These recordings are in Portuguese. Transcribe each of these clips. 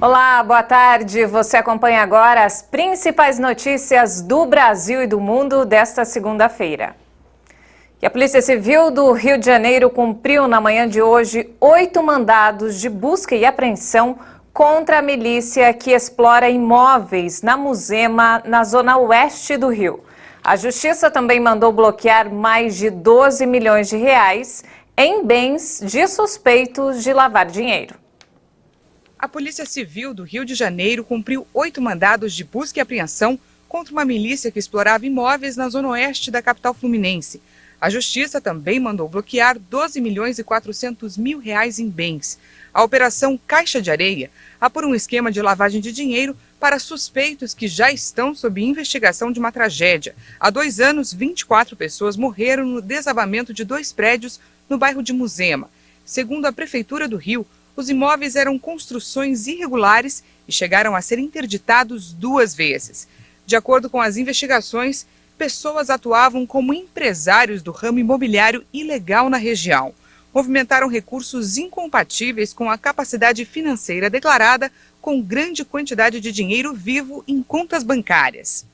Olá, boa tarde. Você acompanha agora as principais notícias do Brasil e do mundo desta segunda-feira. E a Polícia Civil do Rio de Janeiro cumpriu na manhã de hoje 8 mandados de busca e apreensão contra a milícia que explora imóveis na Muzema, na zona oeste do Rio. A Justiça também mandou bloquear mais de 12 milhões de reais em bens de suspeitos de lavar dinheiro. A Polícia Civil do Rio de Janeiro cumpriu 8 mandados de busca e apreensão contra uma milícia que explorava imóveis na zona oeste da capital fluminense. A Justiça também mandou bloquear 12 milhões e 400 mil reais em bens. A Operação Caixa de Areia apura um esquema de lavagem de dinheiro para suspeitos que já estão sob investigação de uma tragédia. Há 2 anos, 24 pessoas morreram no desabamento de 2 prédios no bairro de Muzema. Segundo a Prefeitura do Rio, os imóveis eram construções irregulares e chegaram a ser interditados 2 vezes. De acordo com as investigações, pessoas atuavam como empresários do ramo imobiliário ilegal na região. Movimentaram recursos incompatíveis com a capacidade financeira declarada, com grande quantidade de dinheiro vivo em contas bancárias.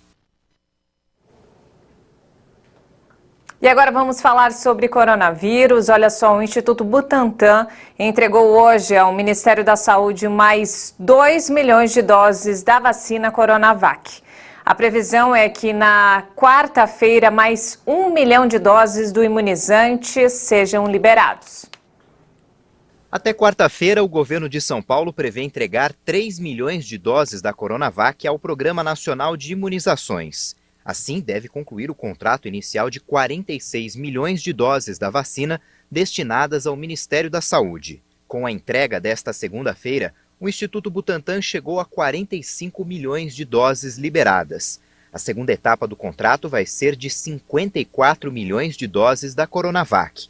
E agora vamos falar sobre coronavírus. Olha só, o Instituto Butantan entregou hoje ao Ministério da Saúde mais 2 milhões de doses da vacina Coronavac. A previsão é que na quarta-feira mais 1 milhão de doses do imunizante sejam liberados. Até quarta-feira, o governo de São Paulo prevê entregar 3 milhões de doses da Coronavac ao Programa Nacional de Imunizações. Assim, deve concluir o contrato inicial de 46 milhões de doses da vacina destinadas ao Ministério da Saúde. Com a entrega desta segunda-feira, o Instituto Butantan chegou a 45 milhões de doses liberadas. A segunda etapa do contrato vai ser de 54 milhões de doses da Coronavac.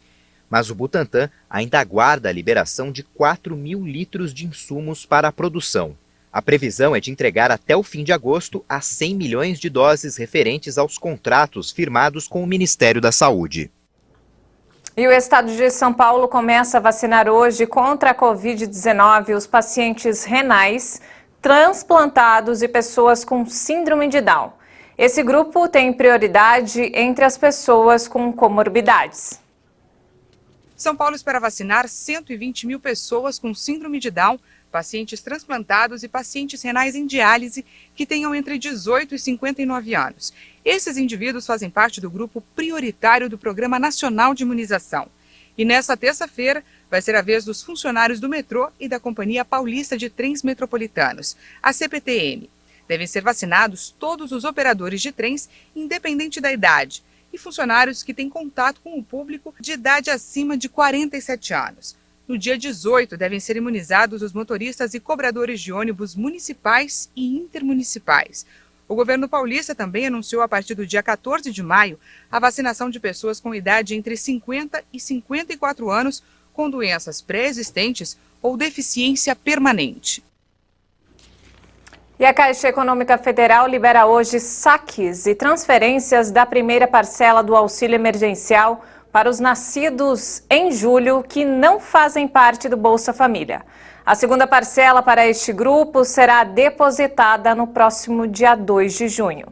Mas o Butantan ainda aguarda a liberação de 4 mil litros de insumos para a produção. A previsão é de entregar até o fim de agosto a 100 milhões de doses referentes aos contratos firmados com o Ministério da Saúde. E o estado de São Paulo começa a vacinar hoje contra a Covid-19 os pacientes renais, transplantados e pessoas com síndrome de Down. Esse grupo tem prioridade entre as pessoas com comorbidades. São Paulo espera vacinar 120 mil pessoas com síndrome de Down, pacientes transplantados e pacientes renais em diálise que tenham entre 18 e 59 anos. Esses indivíduos fazem parte do grupo prioritário do Programa Nacional de Imunização. E nesta terça-feira vai ser a vez dos funcionários do metrô e da Companhia Paulista de Trens Metropolitanos, a CPTM. Devem ser vacinados todos os operadores de trens, independente da idade, e funcionários que têm contato com o público de idade acima de 47 anos. No dia 18, devem ser imunizados os motoristas e cobradores de ônibus municipais e intermunicipais. O governo paulista também anunciou a partir do dia 14 de maio a vacinação de pessoas com idade entre 50 e 54 anos com doenças pré-existentes ou deficiência permanente. E a Caixa Econômica Federal libera hoje saques e transferências da primeira parcela do auxílio emergencial para os nascidos em julho que não fazem parte do Bolsa Família. A segunda parcela para este grupo será depositada no próximo dia 2 de junho.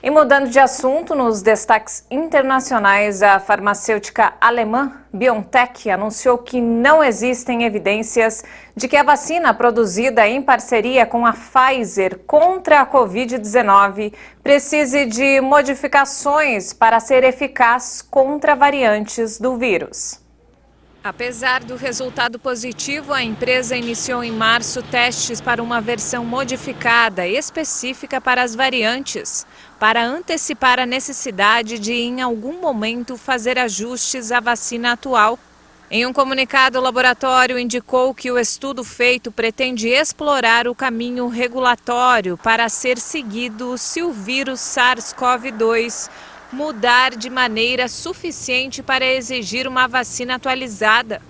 E mudando de assunto, nos destaques internacionais, a farmacêutica alemã BioNTech anunciou que não existem evidências de que a vacina produzida em parceria com a Pfizer contra a Covid-19 precise de modificações para ser eficaz contra variantes do vírus. Apesar do resultado positivo, a empresa iniciou em março testes para uma versão modificada específica para as variantes, para antecipar a necessidade de, em algum momento, fazer ajustes à vacina atual. Em um comunicado, o laboratório indicou que o estudo feito pretende explorar o caminho regulatório para ser seguido se o vírus SARS-CoV-2 mudar de maneira suficiente para exigir uma vacina atualizada.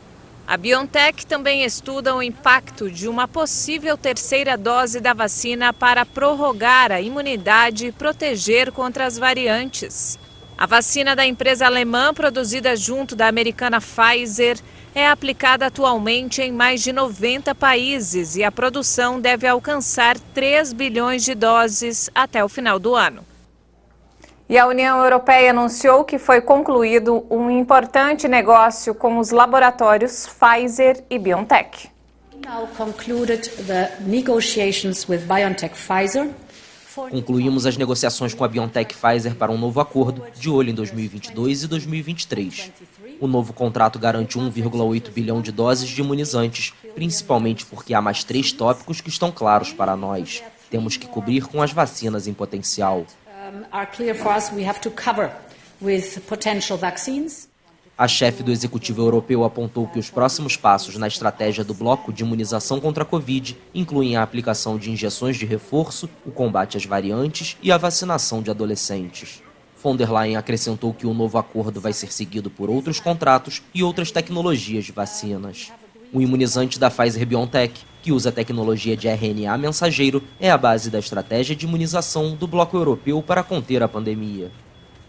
A BioNTech também estuda o impacto de uma possível terceira dose da vacina para prorrogar a imunidade e proteger contra as variantes. A vacina da empresa alemã, produzida junto da americana Pfizer, é aplicada atualmente em mais de 90 países e a produção deve alcançar 3 bilhões de doses até o final do ano. E a União Europeia anunciou que foi concluído um importante negócio com os laboratórios Pfizer e BioNTech. Concluímos as negociações com a BioNTech Pfizer para um novo acordo, de olho em 2022 e 2023. O novo contrato garante 1,8 bilhão de doses de imunizantes, principalmente porque há mais 3 tópicos que estão claros para nós. Temos que cobrir com as vacinas em potencial. A chefe do Executivo Europeu apontou que os próximos passos na estratégia do bloco de imunização contra a Covid incluem a aplicação de injeções de reforço, o combate às variantes e a vacinação de adolescentes. Von der Leyen acrescentou que o novo acordo vai ser seguido por outros contratos e outras tecnologias de vacinas. O imunizante da Pfizer-BioNTech, que usa a tecnologia de RNA mensageiro, é a base da estratégia de imunização do bloco europeu para conter a pandemia.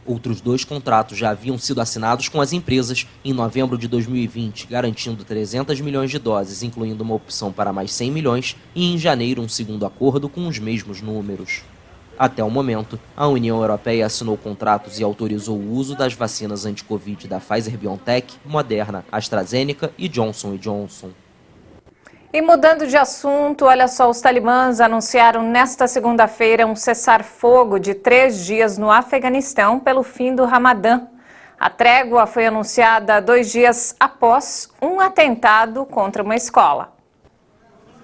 Outros 2 contratos já haviam sido assinados com as empresas em novembro de 2020, garantindo 300 milhões de doses, incluindo uma opção para mais 100 milhões, e em janeiro um segundo acordo com os mesmos números. Até o momento, a União Europeia assinou contratos e autorizou o uso das vacinas anti-Covid da Pfizer-BioNTech, Moderna, AstraZeneca e Johnson & Johnson. E mudando de assunto, olha só, os talibãs anunciaram nesta segunda-feira um cessar-fogo de 3 dias no Afeganistão pelo fim do Ramadã. A trégua foi anunciada 2 dias após um atentado contra uma escola.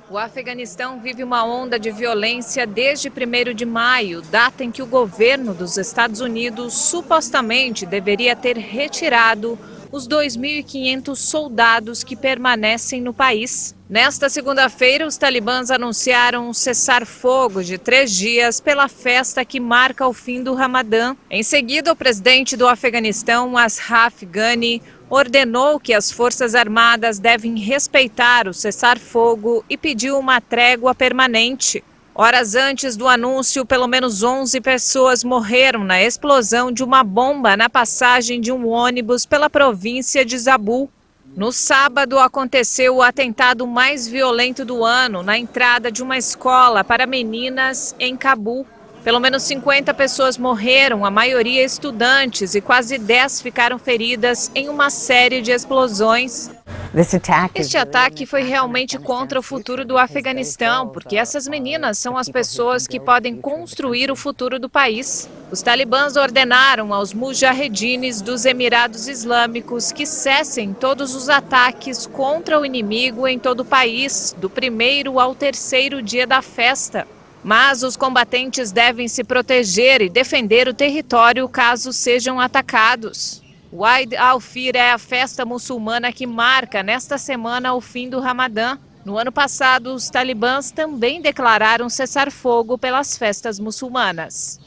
O Afeganistão vive uma onda de violência desde 1º de maio, data em que o governo dos Estados Unidos supostamente deveria ter retirado os 2.500 soldados que permanecem no país. Nesta segunda-feira, os talibãs anunciaram um cessar-fogo de 3 dias pela festa que marca o fim do Ramadã. Em seguida, o presidente do Afeganistão, Ashraf Ghani, ordenou que as Forças Armadas devem respeitar o cessar-fogo e pediu uma trégua permanente. Horas antes do anúncio, pelo menos 11 pessoas morreram na explosão de uma bomba na passagem de um ônibus pela província de Zabul. No sábado, aconteceu o atentado mais violento do ano na entrada de uma escola para meninas em Cabul. Pelo menos 50 pessoas morreram, a maioria estudantes, e quase 10 ficaram feridas em uma série de explosões. Este ataque foi realmente contra o futuro do Afeganistão, porque essas meninas são as pessoas que podem construir o futuro do país. Os talibãs ordenaram aos mujahedines dos Emirados Islâmicos que cessem todos os ataques contra o inimigo em todo o país, do 1º ao 3º dia da festa. Mas os combatentes devem se proteger e defender o território caso sejam atacados. O Eid al-Fitr é a festa muçulmana que marca nesta semana o fim do Ramadã. No ano passado, os talibãs também declararam cessar-fogo pelas festas muçulmanas.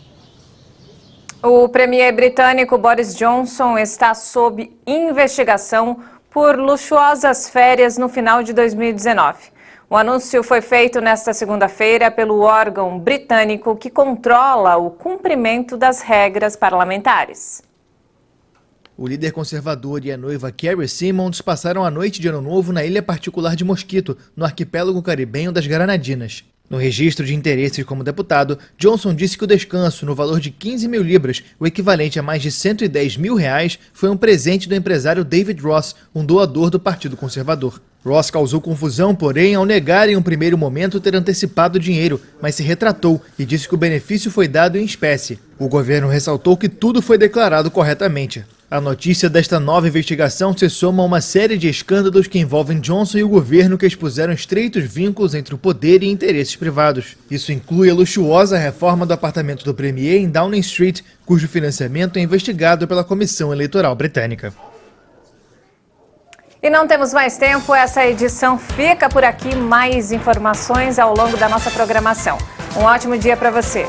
O premier britânico Boris Johnson está sob investigação por luxuosas férias no final de 2019. O anúncio foi feito nesta segunda-feira pelo órgão britânico que controla o cumprimento das regras parlamentares. O líder conservador e a noiva Carrie Simmons passaram a noite de Ano Novo na ilha particular de Mosquito, no arquipélago caribenho das Granadinas. No registro de interesses como deputado, Johnson disse que o descanso, no valor de 15 mil libras, o equivalente a mais de 110 mil reais, foi um presente do empresário David Ross, um doador do Partido Conservador. Ross causou confusão, porém, ao negar em um primeiro momento ter antecipado o dinheiro, mas se retratou e disse que o benefício foi dado em espécie. O governo ressaltou que tudo foi declarado corretamente. A notícia desta nova investigação se soma a uma série de escândalos que envolvem Johnson e o governo que expuseram estreitos vínculos entre o poder e interesses privados. Isso inclui a luxuosa reforma do apartamento do premier em Downing Street, cujo financiamento é investigado pela Comissão Eleitoral Britânica. E não temos mais tempo, essa edição fica por aqui. Mais informações ao longo da nossa programação. Um ótimo dia para você.